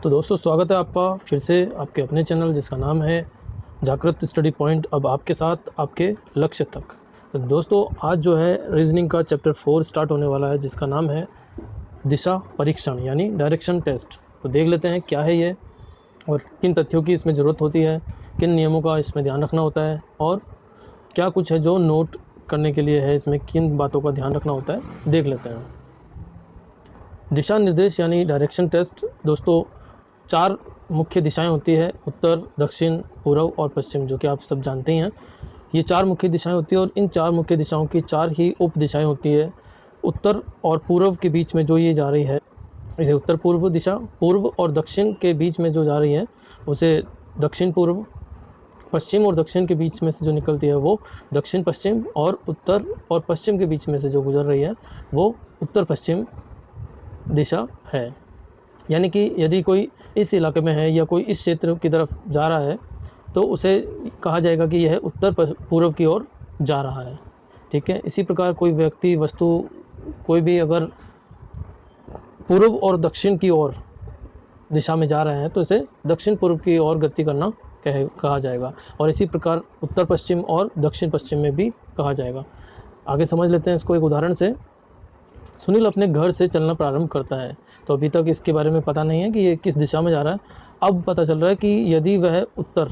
तो दोस्तों स्वागत है आपका फिर से आपके अपने चैनल जिसका नाम है जागृत स्टडी पॉइंट। अब आपके साथ आपके लक्ष्य तक। तो दोस्तों आज जो है रीजनिंग का चैप्टर 4 स्टार्ट होने वाला है जिसका नाम है दिशा परीक्षण यानी डायरेक्शन टेस्ट। तो देख लेते हैं क्या है ये और किन तथ्यों की इसमें ज़रूरत होती है, किन नियमों का इसमें ध्यान रखना होता है और क्या कुछ है जो नोट करने के लिए है, इसमें किन बातों का ध्यान रखना होता है देख लेते हैं। दिशा निर्देश यानी डायरेक्शन टेस्ट दोस्तों 4 मुख्य दिशाएं होती है, उत्तर, दक्षिण, पूर्व और पश्चिम, जो कि आप सब जानते ही हैं। ये 4 मुख्य दिशाएं होती है और इन 4 मुख्य दिशाओं की 4 ही उप दिशाएं होती है। उत्तर और पूर्व के बीच में जो ये जा रही है इसे उत्तर पूर्व दिशा, पूर्व और दक्षिण के बीच में जो जा रही है उसे दक्षिण पूर्व, पश्चिम और दक्षिण के बीच में से जो निकलती है वो दक्षिण पश्चिम और उत्तर और पश्चिम के बीच में से जो गुजर रही है वो उत्तर पश्चिम दिशा है। यानी कि यदि कोई इस इलाके में है या कोई इस क्षेत्र की तरफ जा रहा है तो उसे कहा जाएगा कि यह उत्तर पूर्व की ओर जा रहा है। ठीक है, इसी प्रकार कोई व्यक्ति, वस्तु, कोई भी अगर पूर्व और दक्षिण की ओर दिशा में जा रहे हैं तो इसे दक्षिण पूर्व की ओर गति करना कहा जाएगा। और इसी प्रकार उत्तर पश्चिम और दक्षिण पश्चिम में भी कहा जाएगा। आगे समझ लेते हैं इसको एक उदाहरण से। सुनील अपने घर से चलना प्रारंभ करता है। तो अभी तक इसके बारे में पता नहीं है कि ये किस दिशा में जा रहा है। अब पता चल रहा है कि यदि वह उत्तर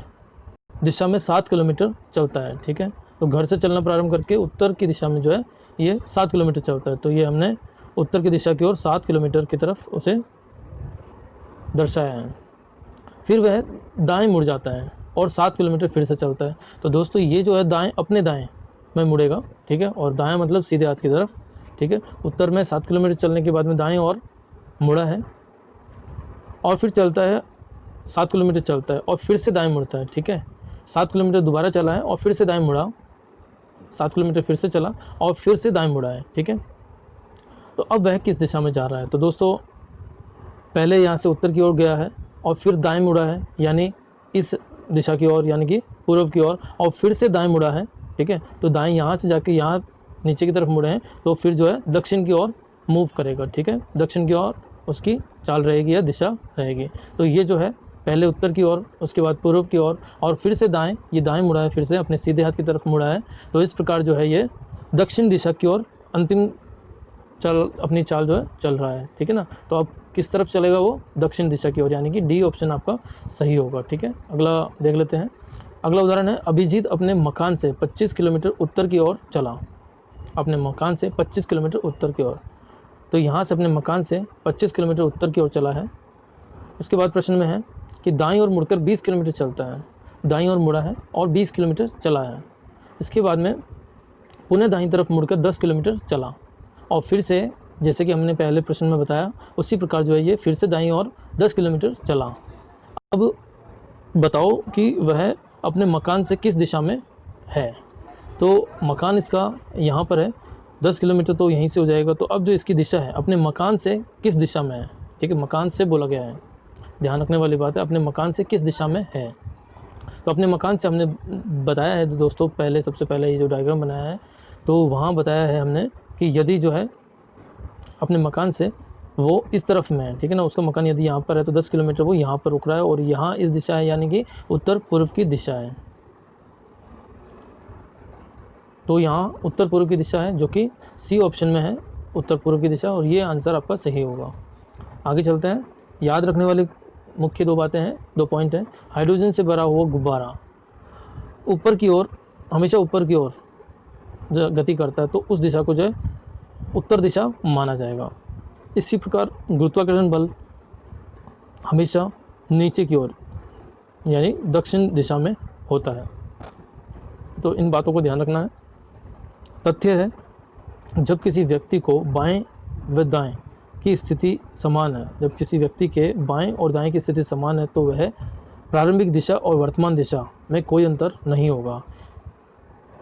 दिशा में 7 किलोमीटर चलता है, ठीक है, तो घर से चलना प्रारंभ करके उत्तर की दिशा में जो है ये 7 किलोमीटर चलता है, तो ये हमने उत्तर की दिशा की ओर 7 किलोमीटर की तरफ उसे दर्शाया है। फिर वह दाएँ मुड़ जाता है और 7 किलोमीटर फिर से चलता है। तो दोस्तों ये जो है दाएँ अपने दाएँ में मुड़ेगा, ठीक है, और दाएँ मतलब सीधे हाथ की तरफ, ठीक है। उत्तर में 7 किलोमीटर चलने के बाद में दाएं और मुड़ा है और फिर चलता है 7 किलोमीटर चलता है और फिर से दाएं मुड़ता है, ठीक है। 7 किलोमीटर दोबारा चला है और फिर से दाएं मुड़ा, 7 किलोमीटर फिर से चला और फिर से दाएं मुड़ा है, ठीक है। तो अब वह किस दिशा में जा रहा है? तो दोस्तों पहले यहाँ से उत्तर की ओर गया है और फिर दाएं मुड़ा है यानी इस दिशा की ओर यानी कि पूर्व की ओर, और फिर से दाएं मुड़ा है, ठीक है। तो दाएं यहाँ से जाके यहाँ नीचे की तरफ मुड़े हैं तो फिर जो है दक्षिण की ओर मूव करेगा, ठीक है। दक्षिण की ओर उसकी चाल रहेगी या दिशा रहेगी। तो ये जो है पहले उत्तर की ओर, उसके बाद पूर्व की ओर और फिर से दाएं, ये दाएं मुड़ा है, फिर से अपने सीधे हाथ की तरफ मुड़ा है। तो इस प्रकार जो है ये दक्षिण दिशा की ओर अंतिम अपनी चाल जो है चल रहा है, ठीक है ना। तो अब किस तरफ चलेगा वो? दक्षिण दिशा की ओर, यानी कि डी ऑप्शन आपका सही होगा, ठीक है। अगला देख लेते हैं। अगला उदाहरण है, अभिजीत अपने मकान से 25 किलोमीटर उत्तर की ओर चला। अपने मकान से 25 किलोमीटर उत्तर की ओर, तो यहाँ से अपने मकान से 25 किलोमीटर उत्तर की ओर चला है। उसके बाद प्रश्न में है कि दाईं ओर मुड़कर 20 किलोमीटर चलता है। दाईं ओर मुड़ा है और 20 किलोमीटर चला है। इसके बाद में पुनः दाईं तरफ मुड़कर 10 किलोमीटर चला और फिर से जैसे कि हमने पहले प्रश्न में बताया उसी प्रकार जो है ये फिर से दाईं ओर 10 किलोमीटर चला। अब बताओ कि वह अपने मकान से किस दिशा में है। तो मकान इसका यहाँ पर है, 10 किलोमीटर तो यहीं से हो जाएगा। तो अब जो इसकी दिशा है अपने मकान से किस दिशा में है, ठीक है, मकान से बोला गया है, ध्यान रखने वाली बात है, अपने मकान से किस दिशा में है। तो अपने मकान से हमने बताया है दोस्तों, पहले सबसे पहले ये जो डायग्राम बनाया है तो वहाँ बताया है हमने कि यदि जो है अपने मकान से वो इस तरफ में है, ठीक है ना, उसका मकान यदि यहाँ पर है तो 10 किलोमीटर वो यहाँ पर रुक रहा है और यहाँ इस दिशा है यानी कि उत्तर पूर्व की दिशा है। तो यहाँ उत्तर पूर्व की दिशा है जो कि सी ऑप्शन में है, उत्तर पूर्व की दिशा, और ये आंसर आपका सही होगा। आगे चलते हैं। याद रखने वाली मुख्य 2 बातें हैं, 2 पॉइंट हैं। हाइड्रोजन से भरा हुआ गुब्बारा ऊपर की ओर, हमेशा ऊपर की ओर गति करता है तो उस दिशा को जो है उत्तर दिशा माना जाएगा। इसी प्रकार गुरुत्वाकर्षण बल हमेशा नीचे की ओर यानी दक्षिण दिशा में होता है। तो इन बातों को ध्यान रखना है। तथ्य है, जब किसी व्यक्ति को बाएं व दाएं की स्थिति समान है, जब किसी व्यक्ति के बाएं और दाएं की स्थिति समान है तो वह प्रारंभिक दिशा और वर्तमान दिशा में कोई अंतर नहीं होगा।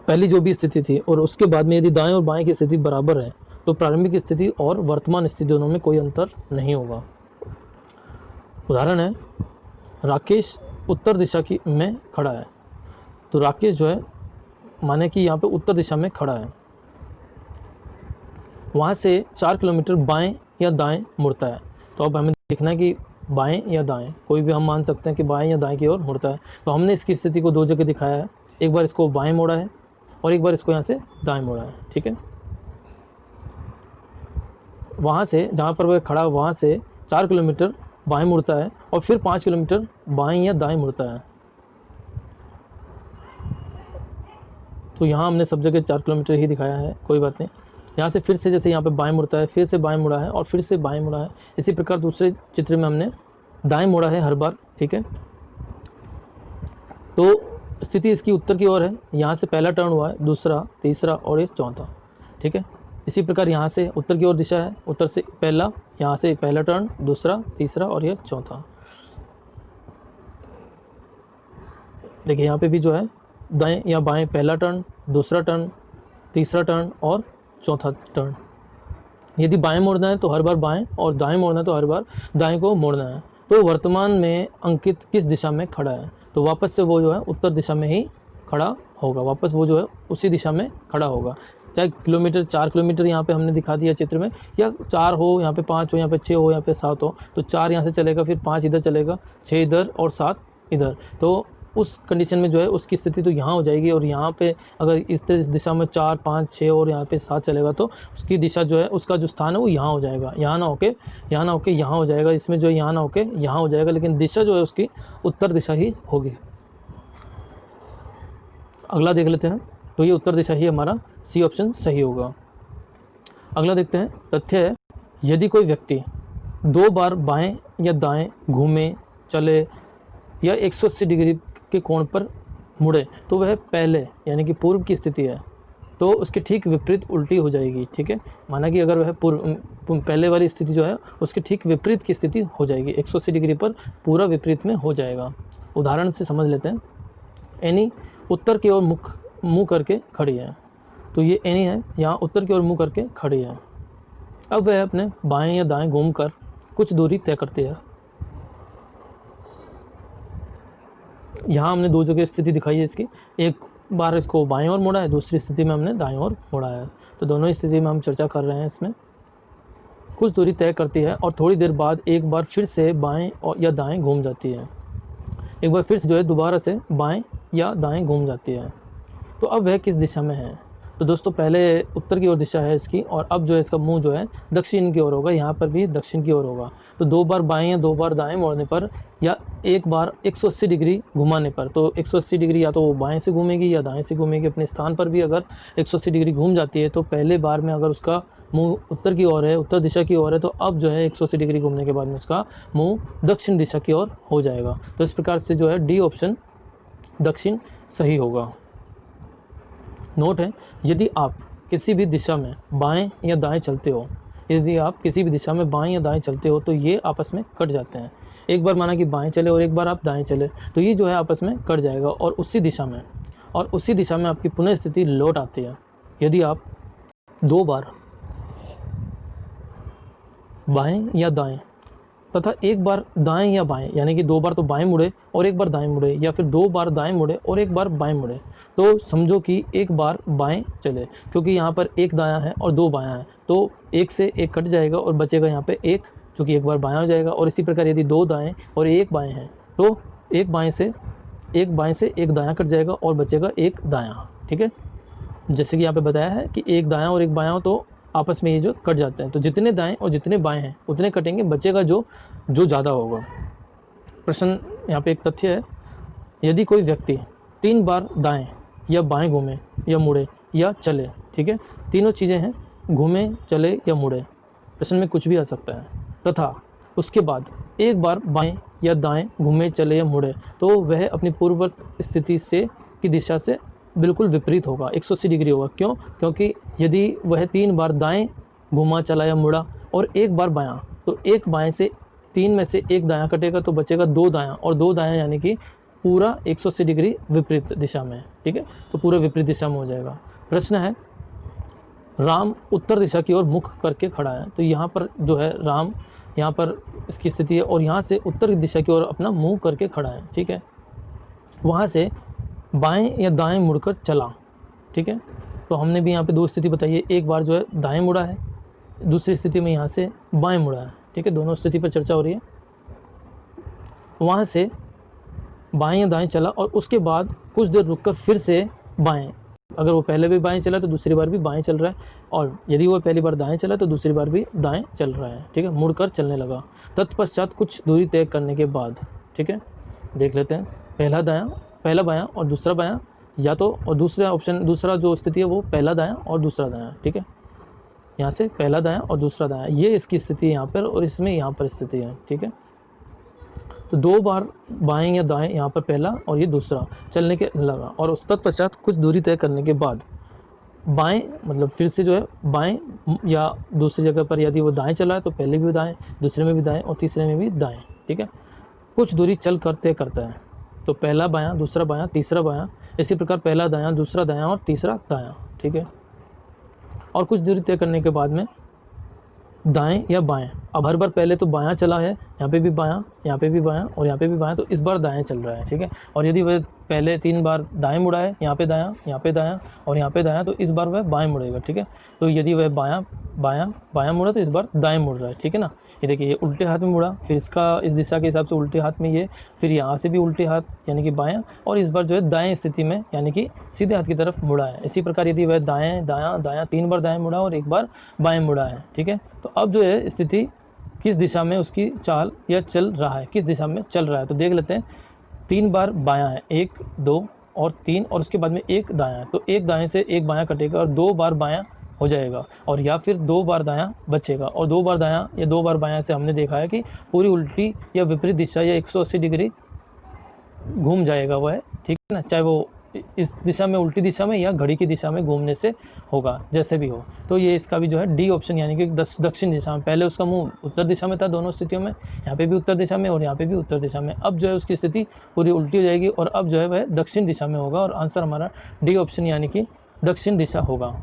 पहली जो भी स्थिति थी और उसके बाद में यदि दाएं और बाएं की स्थिति बराबर है तो प्रारंभिक स्थिति और वर्तमान स्थिति दोनों में कोई अंतर नहीं होगा। उदाहरण है, राकेश उत्तर दिशा में खड़ा है। तो राकेश जो है माने कि यहाँ पे उत्तर दिशा में खड़ा है, वहाँ से 4 किलोमीटर बाएं या दाएं मुड़ता है। तो अब हमें देखना है कि बाएं या दाएं, कोई भी हम मान सकते हैं कि बाएं या दाएं की ओर मुड़ता है। तो हमने इसकी स्थिति को दो जगह दिखाया है, एक बार इसको बाएं मोड़ा है और एक बार इसको यहाँ से दाएं मोड़ा है। ठीक है, वहाँ से जहाँ पर वह खड़ा वहाँ से 4 किलोमीटर बाएं मुड़ता है और फिर 5 किलोमीटर बाएं या दाएं मुड़ता है। तो यहाँ हमने सब जगह 4 किलोमीटर ही दिखाया है, कोई बात नहीं। यहाँ से फिर से जैसे यहाँ पे बाएं मुड़ता है, फिर से बाएं मुड़ा है और फिर से बाएं मुड़ा है। इसी प्रकार दूसरे चित्र में हमने दाएं मुड़ा है हर बार। ठीक है, तो स्थिति इसकी उत्तर की ओर है। यहाँ से पहला टर्न हुआ है, दूसरा, तीसरा और ये चौथा। ठीक है, इसी प्रकार यहाँ से उत्तर की ओर दिशा है, उत्तर से पहला, यहाँ से पहला टर्न, दूसरा, तीसरा और ये चौथा। देखिए यहाँ पे भी जो है दाएं या बाएं पहला टर्न, दूसरा टर्न, तीसरा टर्न और चौथा टर्न। यदि बाएं मोड़ना है तो हर बार बाएं और दाएं मोड़ना है तो हर बार दाएं को मोड़ना है। तो वर्तमान में अंकित किस दिशा में खड़ा है, तो वापस से वो जो है उत्तर दिशा में ही खड़ा होगा, वापस वो जो है उसी दिशा में खड़ा होगा। चाहे किलोमीटर 4 किलोमीटर यहाँ पे हमने दिखा दिया चित्र में, या 4 हो, यहाँ पे 5 हो, यहाँ पे 6 हो, यहाँ पे 7 हो, तो 4 यहाँ से चलेगा, फिर 5 इधर चलेगा, 6 इधर और 7 इधर। तो उस कंडीशन में जो है उसकी स्थिति तो यहाँ हो जाएगी। और यहाँ पे अगर इस दिशा में 4, 5, 6 और यहाँ पे 7 चलेगा तो उसकी दिशा जो है, उसका जो स्थान है वो यहाँ हो जाएगा, यहाँ ना होके यहाँ हो जाएगा। इसमें जो है यहाँ ना होके यहाँ हो जाएगा, लेकिन दिशा जो है उसकी उत्तर दिशा ही होगी। अगला देख लेते हैं, तो ये उत्तर दिशा ही हमारा सी ऑप्शन सही होगा। अगला देखते हैं, तथ्य है यदि कोई व्यक्ति 2 बार बाएं या दाएं घूमे, चले या 180 डिग्री के कोण पर मुड़े तो वह पहले यानी कि पूर्व की स्थिति है, तो उसके ठीक विपरीत उल्टी हो जाएगी। ठीक है, माना कि अगर वह पहले वाली स्थिति जो है उसके ठीक विपरीत की स्थिति हो जाएगी, 180 डिग्री पर पूरा विपरीत में हो जाएगा। उदाहरण से समझ लेते हैं। एनी उत्तर की ओर मुँह करके खड़ी है, तो ये एनी है, यहाँ उत्तर की ओर मुँह करके खड़ी है। अब वह अपने बाएं या दाएं घूमकर कुछ दूरी तय करती है। यहाँ हमने दो जगह स्थिति दिखाई है इसकी, एक बार इसको बाएं ओर मोड़ा है, दूसरी स्थिति में हमने दाएं ओर मोड़ा है। तो दोनों ही स्थिति में हम चर्चा कर रहे हैं। इसमें कुछ दूरी तय करती है और थोड़ी देर बाद एक बार फिर से बाएं या दाएं घूम जाती है, एक बार फिर से जो है दोबारा से बाएं या दाएं घूम जाती है। तो अब वह किस दिशा में है, तो दोस्तों पहले उत्तर की ओर दिशा है इसकी, और अब जो है इसका मुंह जो है दक्षिण की ओर होगा, यहाँ पर भी दक्षिण की ओर होगा। तो 2 बार बाएं या 2 बार दाएं मोड़ने पर या एक बार 180 डिग्री घुमाने पर, तो 180 डिग्री या तो वो बाएं से घूमेगी या दाएं से घूमेगी। अपने स्थान पर भी अगर 180 डिग्री घूम जाती है तो पहले बार में अगर उसका मुंह उत्तर की ओर है, उत्तर दिशा की ओर है, तो अब जो है 180 डिग्री घूमने के बाद में उसका मुंह दक्षिण दिशा की ओर हो जाएगा। तो इस प्रकार से जो है डी ऑप्शन दक्षिण सही होगा। नोट है, यदि आप किसी भी दिशा में बाएं या दाएं चलते हो, यदि आप किसी भी दिशा में बाएं या दाएं चलते हो तो ये आपस में कट जाते हैं। एक बार माना कि बाएं चले और एक बार आप दाएं चले, तो ये जो है आपस में कट जाएगा और उसी दिशा में आपकी पुनः स्थिति लौट आती है। यदि आप 2 बार बाएं या दाएं तथा एक बार दाएं या बाएं, यानी कि 2 बार तो बाएं मुड़े और एक बार दाएं मुड़े, या फिर 2 बार दाएं मुड़े और एक बार बाएं मुड़े, तो समझो कि एक बार बाएं चले, क्योंकि यहाँ पर एक दायां है और 2 बायां हैं, तो एक से एक कट जाएगा और बचेगा यहाँ पे एक, जो कि एक बार बायां हो जाएगा। और इसी प्रकार यदि 2 दाएं और एक बाएं हैं तो एक बाएं से एक दायां कट जाएगा और बचेगा एक दायां। ठीक है, जैसे कि यहाँ पे बताया है कि एक दायां और एक बायां हो तो आपस में ये जो कट जाते हैं, तो जितने दाएं और जितने बाएं हैं उतने कटेंगे, बचेगा जो ज़्यादा होगा। प्रश्न यहाँ पे एक तथ्य है, यदि कोई व्यक्ति 3 बार दाएं या बाएं घूमे या मुड़े या चले, ठीक है, तीनों चीज़ें हैं, घूमे, चले या मुड़े, प्रश्न में कुछ भी आ सकता है, तथा उसके बाद एक बार बाएं या दाएं घूमे, चले या मुड़े, तो वह अपनी पूर्ववर्त स्थिति से की दिशा से बिल्कुल विपरीत होगा, 180 डिग्री होगा। क्यों? क्योंकि यदि वह 3 बार दाएं घुमा, चला या मुड़ा और एक बार बायां, तो एक बाएं से 3 में से एक दायां कटेगा तो बचेगा 2 दायां, और 2 दायां यानी कि पूरा 180 डिग्री विपरीत दिशा में। ठीक है, तो पूरा विपरीत दिशा में हो जाएगा। प्रश्न है, राम उत्तर दिशा की ओर मुख करके खड़ा है, तो यहाँ पर जो है राम, यहाँ पर इसकी स्थिति है और यहाँ से उत्तर दिशा की ओर अपना मुँह करके खड़ा है। ठीक है, वहाँ से बाएं या दाएं मुड़कर चला। ठीक है, तो हमने भी यहाँ पे 2 स्थिति बताई है, एक बार जो है दाएं मुड़ा है, दूसरी स्थिति में यहाँ से बाएं मुड़ा है। ठीक है, दोनों स्थिति पर चर्चा हो रही है। वहाँ से बाएं या दाएं चला और उसके बाद कुछ देर रुककर फिर से बाएं, अगर वो पहले भी बाएं चला तो दूसरी बार भी बाएं चल रहा है, और यदि वो पहली बार दाएं चला तो दूसरी बार भी दाएं चल रहा है, ठीक है, मुड़कर चलने लगा। तत्पश्चात कुछ दूरी तय करने के बाद, ठीक है, देख लेते हैं, पहला बायां और दूसरा बायां, या तो, और दूसरा जो स्थिति है वो पहला दायां और दूसरा दायां, ठीक है, यहाँ से पहला दायां और दूसरा दायां, ये इसकी स्थिति है यहाँ पर, और इसमें यहाँ पर स्थिति है, ठीक है। तो 2 बार बाएं या दाएं, यहाँ पर पहला और ये दूसरा चलने के लगा, और उस तत्पश्चात कुछ दूरी तय करने के बाद बाएं, मतलब फिर से जो है बाएं, या दूसरी जगह पर यदि वो दाएं चला है तो पहले भी दाएं, दूसरे में भी दाएं और तीसरे में भी दाएं, ठीक है, कुछ दूरी चल कर तय करता है। तो पहला बायां, दूसरा बायां, तीसरा बायां, इसी प्रकार पहला दायां, दूसरा दायां और तीसरा दायां, ठीक है, और कुछ दूरी तय करने के बाद में दाएं या बाएं। अब हर बार पहले तो बायां चला है, यहाँ पे भी बायां, यहाँ पे भी बायां और यहाँ पे भी बायां, तो इस बार दाएं चल रहा है, ठीक है। और यदि वह पहले 3 बार दाएं मुड़ा है, यहाँ पे दायां, यहाँ पे दायां और यहाँ पे दायां, तो इस बार वह बाएं मुड़ेगा, ठीक है। तो यदि वह बायां मुड़ा तो इस बार दाएं मुड़ रहा है, ठीक है ना। ये देखिए, ये उल्टे हाथ में मुड़ा, फिर इसका इस दिशा के हिसाब से उल्टे हाथ में ये, फिर यहाँ से भी उल्टे हाथ यानी कि बायां, और इस बार जो है दाएं स्थिति में यानी कि सीधे हाथ की तरफ मुड़ा है। इसी प्रकार यदि वह दाएं दायां दायां 3 बार दाएं मुड़ा और 1 बार बाएं मुड़ा है, ठीक है। तो अब जो है स्थिति किस दिशा में उसकी चाल या चल रहा है, किस दिशा में चल रहा है, तो देख लेते हैं। 3 बार बायां है, 1 2 और 3, और उसके बाद में 1 दायां है, तो 1 दाएं से 1 बायां कटेगा और 2 बार बायां हो जाएगा, और या फिर 2 बार दायां बचेगा, और 2 बार दायां या 2 बार बायां से हमने देखा है कि पूरी उल्टी या विपरीत दिशा या 180 डिग्री घूम जाएगा वह, ठीक है ना, चाहे वो इस दिशा में, उल्टी दिशा में, या घड़ी की दिशा में घूमने से होगा, जैसे भी हो। तो ये इसका भी जो है डी ऑप्शन, यानी कि दक्षिण दिशा में। पहले उसका मुंह उत्तर दिशा में था दोनों स्थितियों में, यहाँ पे भी उत्तर दिशा में और यहाँ पे भी उत्तर दिशा में। अब जो है उसकी स्थिति पूरी उल्टी हो जाएगी और अब जो है वह दक्षिण दिशा में होगा, और आंसर हमारा डी ऑप्शन यानी कि दक्षिण दिशा होगा।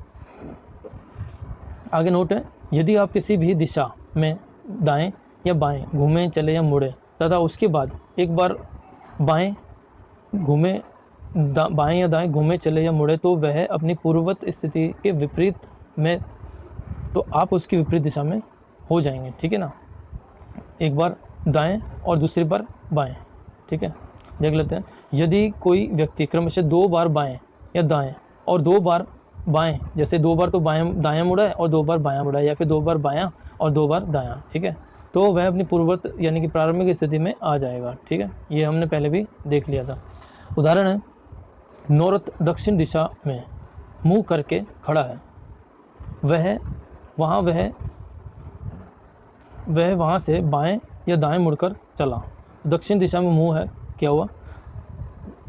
आगे नोट है, यदि आप किसी भी दिशा में दाएँ या बाएँ घूमें, चले या मुड़े तथा उसके बाद एक बार बाएँ या दाएं घूमे, चले या मुड़े, तो वह अपनी पूर्ववत स्थिति के विपरीत में, तो आप उसकी विपरीत दिशा में हो जाएंगे, ठीक है ना। एक बार दाएं और दूसरी बार बाएं, ठीक है। देख लेते हैं, यदि कोई व्यक्ति क्रमशः 2 बार बाएं या दाएं और 2 बार बाएं, जैसे 2 बार तो दायां मुड़ा है और 2 बार बायां मुड़ा है, या फिर 2 बार बायां और 2 बार दायां, ठीक है, तो वह अपनी पूर्ववत यानी कि प्रारंभिक स्थिति में आ जाएगा, ठीक है। ये हमने पहले भी देख लिया था। उदाहरण है, नॉर्थ दक्षिण दिशा में मुंह करके खड़ा है, वह वहाँ से बाएं या दाएं मुड़कर चला। दक्षिण दिशा में मुंह है, क्या हुआ,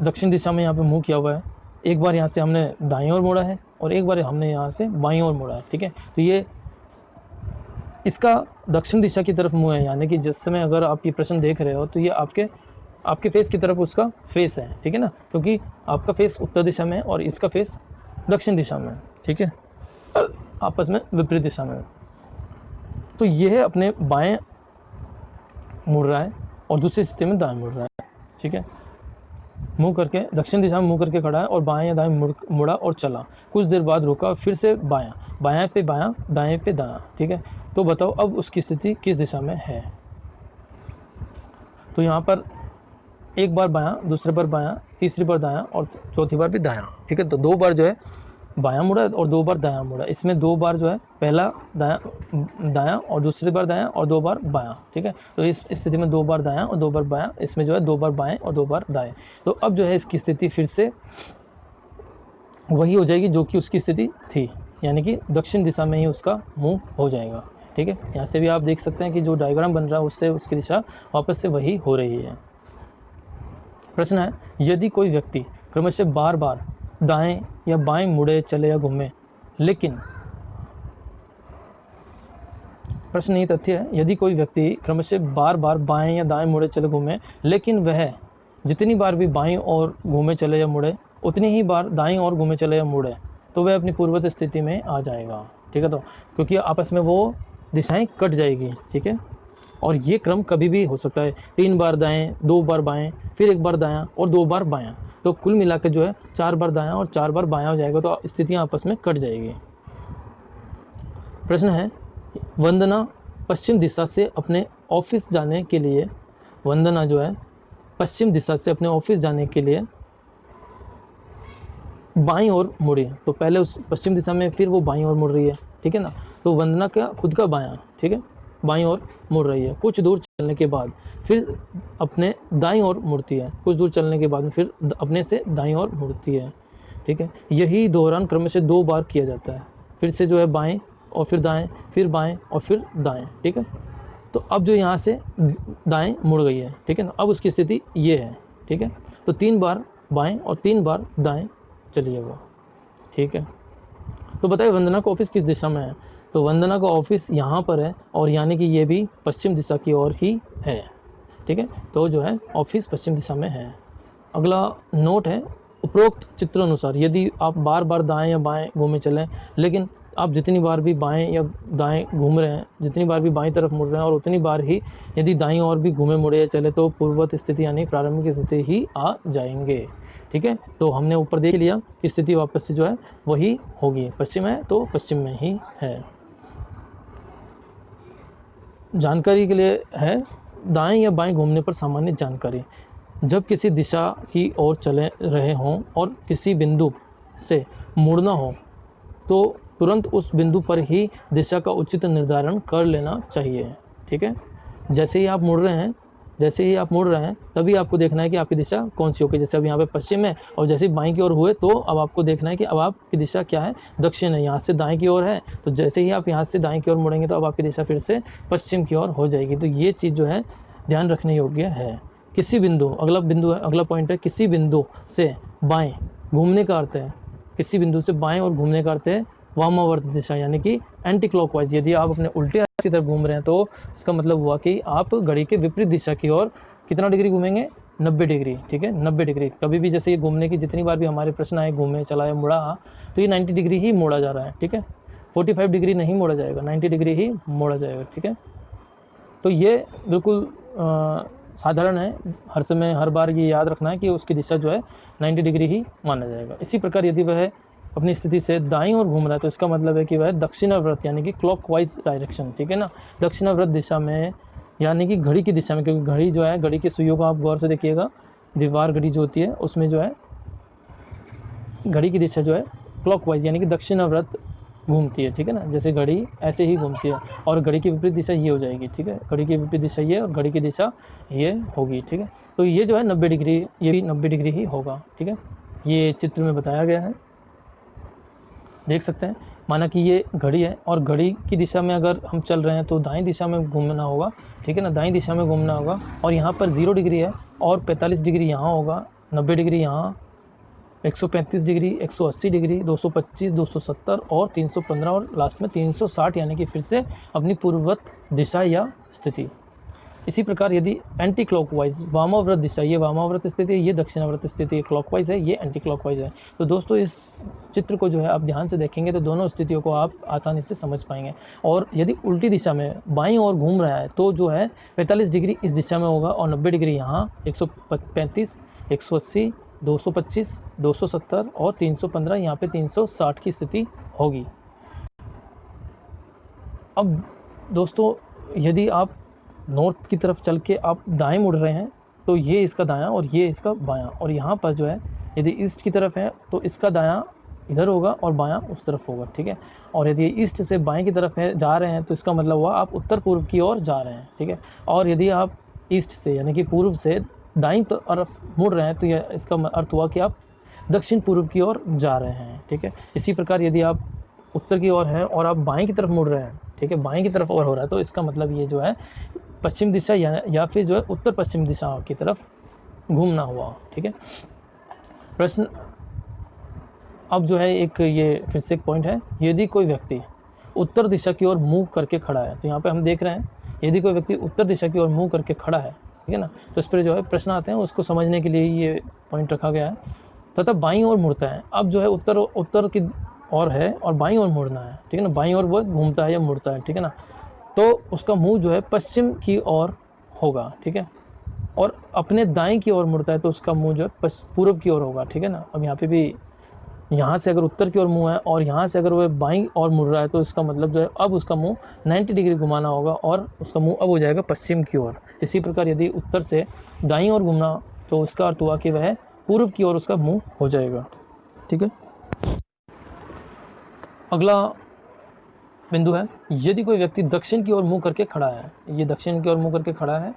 दक्षिण दिशा में यहाँ पे मुंह किया हुआ है, एक बार यहाँ से हमने दाईं ओर मोड़ा है और एक बार हमने यहाँ से बाईं ओर मोड़ा है, ठीक है। तो ये इसका दक्षिण दिशा की तरफ मुंह है, यानी कि जिस समय अगर आप ये प्रश्न देख रहे हो तो ये आपके फेस की तरफ उसका फेस है, ठीक है ना, क्योंकि आपका फेस उत्तर दिशा में है और इसका फेस दक्षिण दिशा में है, ठीक है, आपस में विपरीत दिशा में। तो यह अपने बाएं मुड़ रहा है और दूसरी स्थिति में दाएं मुड़ रहा है, ठीक है, मुंह करके दक्षिण दिशा में मुंह करके खड़ा है और बाएं या दाएं मुड़ा और चला, कुछ देर बाद रुका, फिर से बायां पे बायां, दाएं पे दायां, ठीक है। तो बताओ अब उसकी स्थिति किस दिशा में है। तो यहाँ पर एक बार बायां, दूसरी बार बायां, तीसरी बार दायां और चौथी बार भी दायां, ठीक है। तो 2 बार जो है बायां मुड़ा और 2 बार दायां मुड़ा, इसमें 2 बार जो है पहला दायां और दूसरी बार दायां और 2 बार बायां, ठीक है। तो इस स्थिति में 2 बार दायां और 2 बार बायां, इसमें जो है 2 बार बाएं और 2 बार दाएं। तो अब जो है इसकी स्थिति फिर से वही हो जाएगी जो कि उसकी स्थिति थी, यानी कि दक्षिण दिशा में ही उसका मुंह हो जाएगा, ठीक है। यहाँ से भी आप देख सकते हैं कि जो डायग्राम बन रहा है उससे उसकी दिशा वापस से वही हो रही है। प्रश्न है, यदि कोई व्यक्ति क्रमशः बार बार दाएं या बाएं मुड़े, चले या घूमे, लेकिन प्रश्न ये तथ्य है, यदि कोई व्यक्ति क्रमशः बार बार बाएं या दाएं मुड़े, चले, घूमे, लेकिन वह जितनी बार भी बाईं ओर घूमे, चले या मुड़े, उतनी ही बार दाईं ओर घूमे, चले या मुड़े, तो वह अपनी पूर्ववत स्थिति में आ जाएगा, ठीक है। तो क्योंकि आपस में वो दिशाएं कट जाएगी, ठीक है, और ये क्रम कभी भी हो सकता है, 3 बार दाएं, 2 बार बाएं, फिर 1 बार दायां और 2 बार बायां, तो कुल मिलाकर जो है 4 बार दायां और 4 बार बायां हो जाएगा, तो स्थितियां आपस में कट जाएगी। प्रश्न है, वंदना पश्चिम दिशा से अपने ऑफिस जाने के लिए, वंदना जो है पश्चिम दिशा से अपने ऑफिस जाने के लिए बाईं ओर मुड़ी, तो पहले उस पश्चिम दिशा में फिर वो बाईं ओर मुड़ रही है, ठीक है ना। तो वंदना का खुद का बायां, ठीक है, बाईं ओर मुड़ रही है। कुछ दूर चलने के बाद फिर अपने दाईं ओर मुड़ती है, कुछ दूर चलने के बाद फिर अपने से दाईं ओर मुड़ती है, ठीक है। यही दौरान क्रमशः 2 बार किया जाता है, फिर से जो है बाएं और फिर दाएं, फिर बाएं और फिर दाएं, ठीक है। तो अब जो यहाँ से दाएं मुड़ गई है, ठीक है ना, अब उसकी स्थिति ये है, ठीक है। तो 3 बार बाएं और 3 बार दाएं चलिए वो, ठीक है। तो बताइए वंदना का ऑफिस किस दिशा में है, तो वंदना का ऑफिस यहाँ पर है और यानी कि ये भी पश्चिम दिशा की ओर ही है, ठीक है। तो जो है ऑफिस पश्चिम दिशा में है। अगला नोट है, उपरोक्त चित्र अनुसार यदि आप बार बार दाएं या बाएं घूमे चलें, लेकिन आप जितनी बार भी बाएं या दाएं घूम रहे हैं, जितनी बार भी बाईं तरफ मुड़ रहे हैं और उतनी बार ही यदि दाईं ओर भी घूमे मुड़े चले तो पूर्ववत स्थिति यानी प्रारंभिक स्थिति ही आ जाएंगे, ठीक है। तो हमने ऊपर देख लिया कि स्थिति वापस से जो है वही होगी, पश्चिम है तो पश्चिम में ही है। जानकारी के लिए है, दाएं या बाएं घूमने पर सामान्य जानकारी। जब किसी दिशा की ओर चले रहे हों और किसी बिंदु से मुड़ना हो तो तुरंत उस बिंदु पर ही दिशा का उचित निर्धारण कर लेना चाहिए, ठीक है। जैसे ही आप मुड़ रहे हैं तभी आपको देखना है कि आपकी दिशा कौन सी होगी। जैसे अब यहाँ पे पश्चिम है और जैसे ही बाईं की ओर हुए तो अब आपको देखना है कि अब आपकी दिशा क्या है, दक्षिण है। यहाँ से दाएं की ओर है तो जैसे ही आप यहाँ से दाएं की ओर मुड़ेंगे तो अब आपकी दिशा फिर से पश्चिम की ओर हो जाएगी। तो ये चीज़ जो है ध्यान रखने योग्य है। किसी बिंदु, अगला पॉइंट है, किसी बिंदु से बाएं घूमने का अर्थ है, किसी बिंदु से बाएं और घूमने का अर्थ है वामावर्त दिशा यानी कि एंटी क्लॉकवाइज। यदि आप अपने उल्टे हाथ की तरफ घूम रहे हैं तो इसका मतलब हुआ कि आप घड़ी के विपरीत दिशा की ओर कितना डिग्री घूमेंगे, 90 डिग्री, ठीक है, 90 डिग्री। कभी भी जैसे ये घूमने की जितनी बार भी हमारे प्रश्न आए, घूमे चला या मुड़ा, तो ये 90 डिग्री ही मोड़ा जा रहा है, ठीक है। 45 डिग्री नहीं मोड़ा जाएगा, 90 डिग्री ही मोड़ा जाएगा, ठीक है। तो ये बिल्कुल साधारण है, हर समय हर बार ये याद रखना है कि उसकी दिशा जो है 90 डिग्री ही माना जाएगा। इसी प्रकार यदि वह अपनी स्थिति से दाईं ओर घूम रहा है तो इसका मतलब है कि वह दक्षिणाव्रत यानी कि क्लॉकवाइज डायरेक्शन, ठीक है ना, दक्षिणाव्रत दिशा में यानी कि घड़ी की दिशा में, क्योंकि घड़ी जो है, घड़ी के सुइयों को आप गौर से देखिएगा, दीवार घड़ी जो होती है उसमें जो है घड़ी की दिशा जो है क्लॉकवाइज यानी कि दक्षिणाव्रत घूमती है, ठीक है ना। जैसे घड़ी ऐसे ही घूमती है और घड़ी की विपरीत दिशा ये हो जाएगी, ठीक है, घड़ी की विपरीत दिशा ये और घड़ी की दिशा ये होगी, ठीक है। तो ये जो है 90 डिग्री, ये भी 90 डिग्री ही होगा, ठीक है। ये चित्र में बताया गया है, देख सकते हैं। माना कि ये घड़ी है और घड़ी की दिशा में अगर हम चल रहे हैं तो दाईं दिशा में घूमना होगा, ठीक है ना, दाईं दिशा में घूमना होगा। और यहाँ पर 0 डिग्री है और 45 डिग्री यहाँ होगा, 90 डिग्री यहाँ, 135 डिग्री, 180 डिग्री, 225, 270 और 315 और लास्ट में 360 यानी कि फिर से अपनी पूर्ववत दिशा या स्थिति। इसी प्रकार यदि एंटी क्लॉकवाइज वामाव्रत दिशा, ये वामाव्रत स्थिति है, ये दक्षिणाव्रत स्थिति है, क्लॉकवाइज है, ये एंटी क्लॉकवाइज है। तो दोस्तों इस चित्र को जो है आप ध्यान से देखेंगे तो दोनों स्थितियों को आप आसानी से समझ पाएंगे। और यदि उल्टी दिशा में बाईं ओर घूम रहा है तो जो है 45 डिग्री इस दिशा में होगा और 90 डिग्री यहाँ, 135, 180, 225, 270 और 315, यहाँ पे 360 की स्थिति होगी। अब दोस्तों यदि आप नॉर्थ की तरफ चल के आप दाएं मुड़ रहे हैं तो ये इसका दायां और ये इसका बायां, और यहाँ पर जो है यदि ईस्ट की तरफ है तो इसका दायां इधर होगा और बायां उस तरफ होगा, ठीक है। और यदि ईस्ट से बाएं की तरफ है जा रहे हैं तो इसका मतलब हुआ आप उत्तर पूर्व की ओर जा रहे हैं, ठीक है। और यदि आप ईस्ट से यानी कि पूर्व से दाईं तरफ मुड़ रहे हैं तो यह इसका अर्थ हुआ कि आप दक्षिण पूर्व की ओर जा रहे हैं, ठीक है। इसी प्रकार यदि आप उत्तर की ओर हैं और आप बाएं की तरफ मुड़ रहे हैं, ठीक है, बाएं की तरफ और हो रहा है तो इसका मतलब ये जो है पश्चिम दिशा या फिर जो है उत्तर पश्चिम दिशा की तरफ घूमना हुआ, ठीक है। प्रश्न अब जो है एक ये फिर से एक पॉइंट है, यदि कोई व्यक्ति उत्तर दिशा की ओर मुंह करके खड़ा है, तो यहाँ पे हम देख रहे हैं यदि कोई व्यक्ति उत्तर दिशा की ओर मुंह करके खड़ा है, ठीक है ना, तो इस पर जो है प्रश्न आते हैं, उसको समझने के लिए ये पॉइंट रखा गया है। तथा बाईं ओर मुड़ता है, अब जो है उत्तर की ओर है और बाईं ओर मुड़ना है, ठीक है ना, बाईं ओर वो घूमता है या मुड़ता है, ठीक है ना, तो उसका मुंह जो है पश्चिम की ओर होगा, ठीक है। और अपने दाएं की ओर मुड़ता है तो उसका मुंह जो है पूर्व की ओर होगा, ठीक है ना। अब यहाँ पे भी यहाँ से अगर उत्तर की ओर मुँह है और यहाँ से अगर वह बाईं ओर मुड़ रहा है तो इसका मतलब जो है अब उसका मुँह 90 डिग्री घुमाना होगा और उसका मुँह अब हो जाएगा पश्चिम की ओर। इसी प्रकार यदि उत्तर से दाईं ओर घूमना तो उसका अर्थ हुआ कि वह पूर्व की ओर उसका मुँह हो जाएगा। ठीक है। अगला बिंदु है, यदि कोई व्यक्ति दक्षिण की ओर मुँह करके खड़ा है, ये दक्षिण की ओर मुँह करके खड़ा है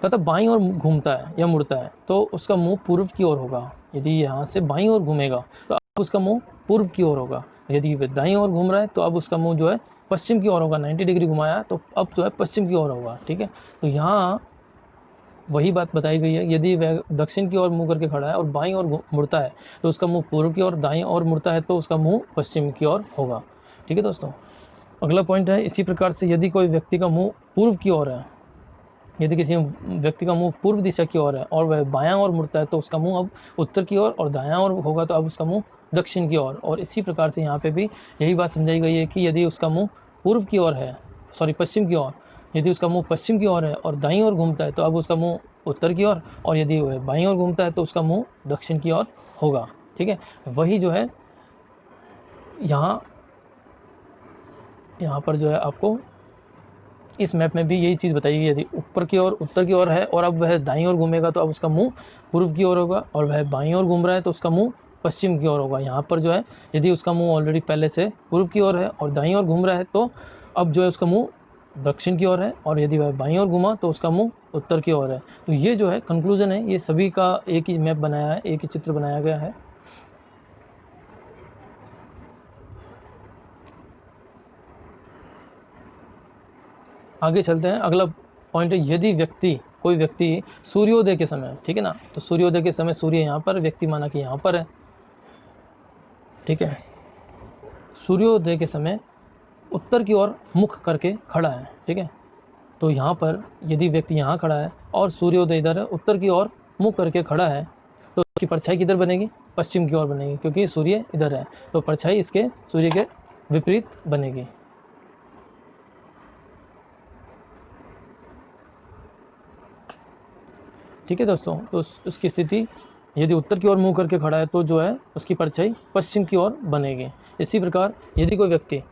तथा बाईं ओर घूमता है या मुड़ता है तो उसका मुंह पूर्व की ओर होगा। यदि यहाँ से बाईं ओर घूमेगा तो अब उसका मुंह पूर्व की ओर होगा। यदि वह दाईं ओर घूम रहा है तो अब उसका मुंह जो है पश्चिम की ओर होगा। 90 डिग्री घुमाया तो अब जो है पश्चिम की ओर होगा। ठीक है। तो यहाँ वही बात बताई गई है, यदि वह दक्षिण की ओर मुँह करके खड़ा है और बाईं ओर मुड़ता है तो उसका मुँह पूर्व की ओर, दाईं ओर मुड़ता है तो उसका मुँह पश्चिम की ओर होगा। ठीक है दोस्तों। अगला पॉइंट है, इसी प्रकार से यदि कोई व्यक्ति का मुँह पूर्व की ओर है, यदि किसी व्यक्ति का मुंह पूर्व दिशा की ओर है और वह बायां ओर मुड़ता है तो उसका मुंह अब उत्तर की ओर और दायां ओर होगा तो अब उसका मुंह दक्षिण की ओर। और इसी प्रकार से यहाँ पे भी यही बात समझाई गई है कि यदि उसका मुंह पूर्व की ओर है, पश्चिम की ओर, यदि उसका मुंह पश्चिम की ओर है और दाईं ओर घूमता है तो अब उसका मुंह उत्तर की ओर, और यदि वह बाईं ओर घूमता है तो उसका मुंह दक्षिण की ओर होगा। ठीक है। वही जो है यहाँ पर जो है आपको इस मैप में भी यही चीज़ बताई गई। यदि ऊपर की ओर उत्तर की ओर है और अब वह दाईं ओर घूमेगा तो अब उसका मुंह पूर्व की ओर होगा, और वह बाईं ओर घूम रहा है तो उसका मुंह पश्चिम की ओर होगा। यहाँ पर जो है यदि उसका मुंह ऑलरेडी पहले से पूर्व की ओर है और दाईं ओर घूम रहा है तो अब जो है उसका मुंह दक्षिण की ओर है, और यदि वह बाईं ओर घूमा तो उसका मुंह उत्तर की ओर है। तो ये जो है कंक्लूजन है, ये सभी का एक ही मैप बनाया है, एक ही चित्र बनाया गया है। आगे चलते हैं। अगला पॉइंट है, यदि कोई व्यक्ति सूर्योदय के समय, ठीक है ना, तो सूर्योदय के समय सूर्य यहाँ पर, व्यक्ति माना कि यहाँ पर है। ठीक है। सूर्योदय के समय उत्तर की ओर मुख करके खड़ा है। ठीक है। तो यहाँ पर यदि व्यक्ति यहाँ खड़ा है और सूर्योदय इधर है, उत्तर की ओर मुख करके खड़ा है, तो उसकी परछाई किधर बनेगी? पश्चिम की ओर बनेगी, क्योंकि सूर्य इधर है तो परछाई इसके सूर्य के विपरीत बनेगी। ठीक है दोस्तों। तो उसकी स्थिति, यदि उत्तर की ओर मुंह करके खड़ा है तो जो है उसकी परछाई पश्चिम की ओर बनेगी। इसी प्रकार यदि कोई व्यक्ति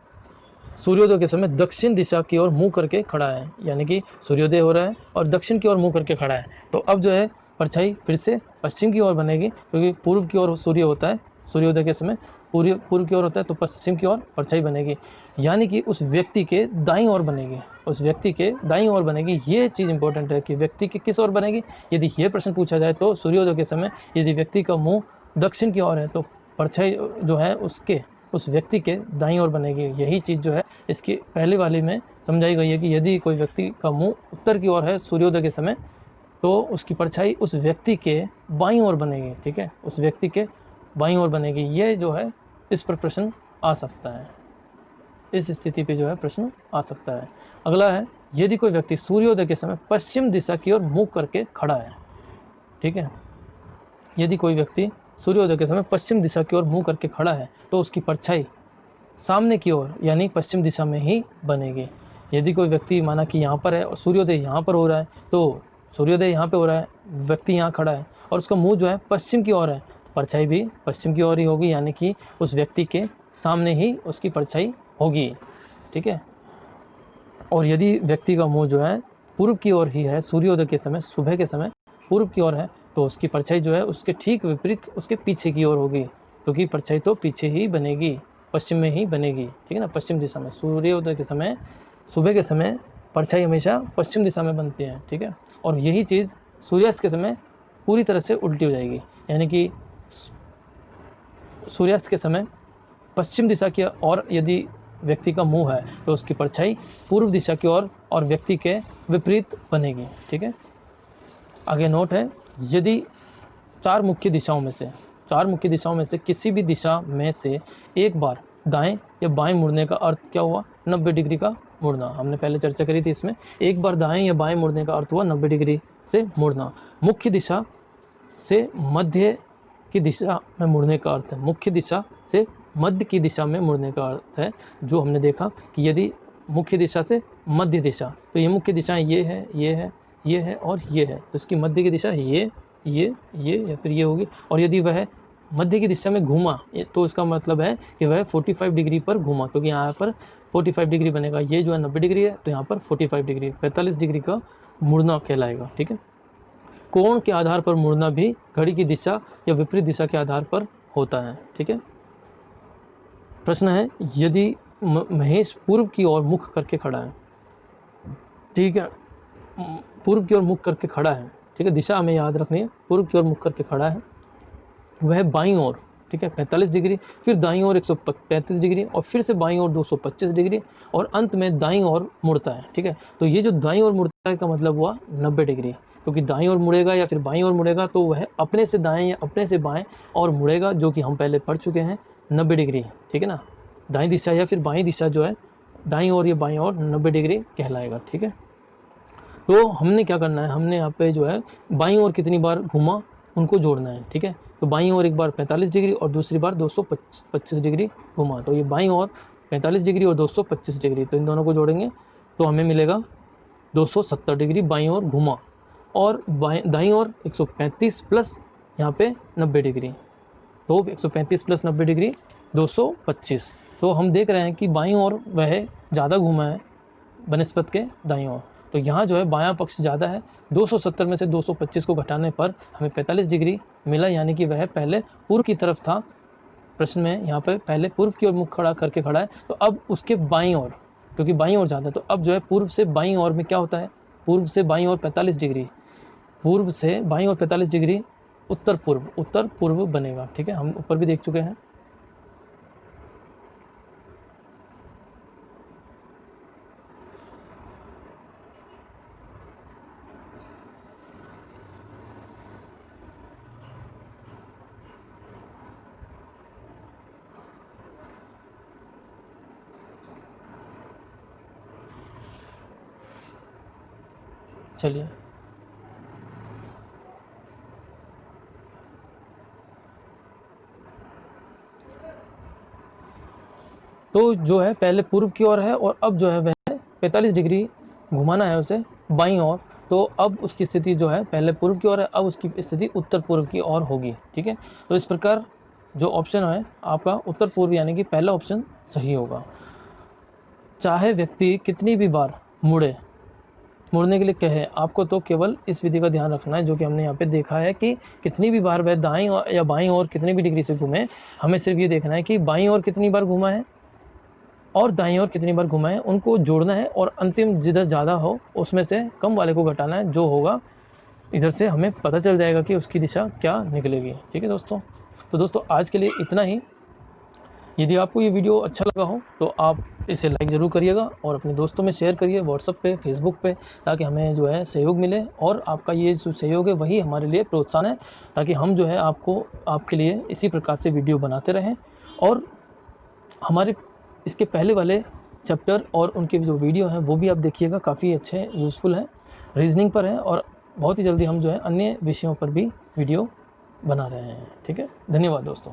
सूर्योदय के समय दक्षिण दिशा की ओर मुंह करके खड़ा है, यानी कि सूर्योदय हो रहा है और दक्षिण की ओर मुंह करके खड़ा है, तो अब जो है परछाई फिर से पश्चिम की ओर बनेगी, क्योंकि पूर्व की ओर सूर्य होता है, सूर्योदय के समय पूर्व की ओर होता है तो पश्चिम की ओर परछाई बनेगी, यानी कि उस व्यक्ति के दाईं ओर बनेगी, उस व्यक्ति के दाईं ओर बनेगी। ये चीज़ इंपॉर्टेंट है कि व्यक्ति के किस ओर बनेगी। यदि ये प्रश्न पूछा जाए तो सूर्योदय के समय यदि व्यक्ति का मुंह दक्षिण की ओर है तो परछाई जो है उस व्यक्ति के दाईं ओर बनेगी। यही चीज़ जो है इसकी पहले वाली में समझाई गई है कि यदि कोई व्यक्ति का मुंह उत्तर की ओर है सूर्योदय के समय तो उसकी परछाई उस व्यक्ति के बाईं ओर बनेगी। ठीक है। उस व्यक्ति के बाईं ओर बनेगी। ये जो है इस पर प्रश्न आ सकता है, इस स्थिति पे जो है प्रश्न आ सकता है। अगला है, यदि कोई व्यक्ति सूर्योदय के समय पश्चिम दिशा की ओर मुँह करके खड़ा है। ठीक है। यदि कोई व्यक्ति सूर्योदय के समय पश्चिम दिशा की ओर मुँह करके खड़ा है तो उसकी परछाई सामने की ओर यानी पश्चिम दिशा में ही बनेगी। यदि कोई व्यक्ति माना कि यहाँ पर है और सूर्योदय यहाँ पर हो रहा है, तो सूर्योदय यहाँ पे हो रहा है, व्यक्ति यहाँ खड़ा है और उसका मुंह जो है पश्चिम की ओर है, परछाई भी पश्चिम की ओर ही होगी, यानी कि उस व्यक्ति के सामने ही उसकी परछाई होगी। ठीक है। और यदि व्यक्ति का मुंह जो है पूर्व की ओर ही है, सूर्योदय के समय, सुबह के समय पूर्व की ओर है, तो उसकी परछाई जो है उसके ठीक विपरीत उसके पीछे की ओर होगी, क्योंकि परछाई तो पीछे ही बनेगी, पश्चिम में ही बनेगी। ठीक है ना, पश्चिम दिशा में। सूर्योदय के समय, सुबह के समय परछाई हमेशा पश्चिम दिशा में बनती है। ठीक है। और यही चीज़ सूर्यास्त के समय पूरी तरह से उल्टी हो जाएगी, यानी कि सूर्यास्त के समय पश्चिम दिशा की ओर यदि व्यक्ति का मुंह है तो उसकी परछाई पूर्व दिशा की ओर और व्यक्ति के विपरीत बनेगी। ठीक है। आगे नोट है, यदि चार मुख्य दिशाओं में से किसी भी दिशा में से एक बार दाएं या बाएं मुड़ने का अर्थ क्या हुआ? 90 डिग्री का मुड़ना। हमने पहले चर्चा करी थी इसमें। एक बार दाएं या बाएं मुड़ने का अर्थ हुआ 90 डिग्री से मुड़ना। मुख्य दिशा से मध्य की दिशा में मुड़ने का अर्थ है, मुख्य दिशा से मध्य की दिशा में मुड़ने का अर्थ है, जो हमने देखा कि यदि मुख्य दिशा से मध्य दिशा, तो ये मुख्य दिशाएं ये है, ये है, ये है और ये है, तो इसकी मध्य की दिशा ये या फिर ये होगी। और यदि वह मध्य की दिशा में घूमा तो इसका मतलब है कि वह 45 डिग्री पर घूमा, क्योंकि यहाँ पर 45 डिग्री बनेगा। ये जो है 90 डिग्री है, तो यहाँ पर 45 डिग्री 45 डिग्री का मुड़ना कहलाएगा। ठीक है, कोण के आधार पर मुड़ना भी घड़ी की दिशा या विपरीत दिशा के आधार पर होता है। ठीक है, प्रश्न है, यदि महेश पूर्व की ओर मुख करके खड़ा है, ठीक है, पूर्व की ओर मुख करके खड़ा है, ठीक है, दिशा हमें याद रखनी है, पूर्व की ओर मुख करके खड़ा है, वह बाईं ओर, ठीक है, 45 डिग्री, फिर दाईं ओर 135 डिग्री, और फिर से बाईं ओर 225 डिग्री, और अंत में दाईं ओर मुड़ता है। ठीक है, तो ये जो दाईं ओर मुड़ता है का मतलब हुआ 90 डिग्री, क्योंकि दाईं ओर मुड़ेगा या फिर बाईं ओर मुड़ेगा तो वह अपने से दाएं या अपने से बाएं और मुड़ेगा, जो कि हम पहले पढ़ चुके हैं 90 डिग्री। ठीक है ना, दाईं दिशा या फिर बाईं दिशा जो है, दाईं ओर या बाईं ओर 90 डिग्री कहलाएगा। ठीक है, तो हमने क्या करना है, हमने यहाँ पे जो है बाईं ओर कितनी बार घूमा उनको जोड़ना है। ठीक है, तो बाईं ओर एक बार 45 डिग्री और दूसरी बार 225 डिग्री घुमा, तो ये बाईं ओर 45 डिग्री और 225 डिग्री, तो इन दोनों को जोड़ेंगे तो हमें मिलेगा 270 डिग्री बाईं ओर घुमा, और दाईं ओर 135 प्लस यहाँ पे 90 डिग्री, तो 135 प्लस 90 डिग्री 225। तो हम देख रहे हैं कि बाईं ओर वह ज़्यादा घूमा है बनस्पत के दाईं ओर, तो यहाँ जो है बायां पक्ष ज़्यादा है। 270 में से 225 को घटाने पर हमें 45 डिग्री मिला, यानी कि वह पहले पूर्व की तरफ था। प्रश्न में यहाँ पे पहले पूर्व की ओर मुख खड़ा करके खड़ा है, तो अब उसके बाईं ओर, क्योंकि बाईं ओर ज़्यादा है, तो अब जो है पूर्व से बाईं ओर में क्या होता है, पूर्व से बाईं ओर 45 डिग्री, पूर्व से बाईं ओर 45 डिग्री उत्तर पूर्व बनेगा। ठीक है, हम ऊपर भी देख चुके हैं। चलिए, तो जो है पहले पूर्व की ओर है और अब जो है वह 45 डिग्री घुमाना है उसे बाईं ओर, तो अब उसकी स्थिति जो है पहले पूर्व की ओर है, अब उसकी स्थिति उत्तर पूर्व की ओर होगी। ठीक है, तो इस प्रकार जो ऑप्शन है आपका उत्तर पूर्व, यानी कि पहला ऑप्शन सही होगा। चाहे व्यक्ति कितनी भी बार मुड़ने के लिए कहे, आपको तो केवल इस विधि का ध्यान रखना है, जो कि हमने यहाँ पे देखा है कि कितनी भी बार वह दाईं या बाईं ओर कितनी भी डिग्री से घूमे, हमें सिर्फ ये देखना है कि बाईं ओर कितनी बार घुमा है और दाईं ओर कितनी बार घुमा है, उनको जोड़ना है, और अंतिम जिधर ज़्यादा हो उसमें से कम वाले को घटाना है, जो होगा इधर से हमें पता चल जाएगा कि उसकी दिशा क्या निकलेगी। ठीक है दोस्तों, तो दोस्तों आज के लिए इतना ही। यदि आपको ये वीडियो अच्छा लगा हो तो आप इसे लाइक ज़रूर करिएगा और अपने दोस्तों में शेयर करिए, व्हाट्सएप पे, फेसबुक पे, ताकि हमें जो है सहयोग मिले, और आपका ये जो सहयोग है वही हमारे लिए प्रोत्साहन है, ताकि हम जो है आपके लिए इसी प्रकार से वीडियो बनाते रहें। और हमारे इसके पहले वाले चैप्टर और उनके जो वीडियो हैं वो भी आप देखिएगा, काफ़ी अच्छे यूज़फुल हैं, रीजनिंग पर हैं, और बहुत ही जल्दी हम जो है अन्य विषयों पर भी वीडियो बना रहे हैं। ठीक है, धन्यवाद दोस्तों।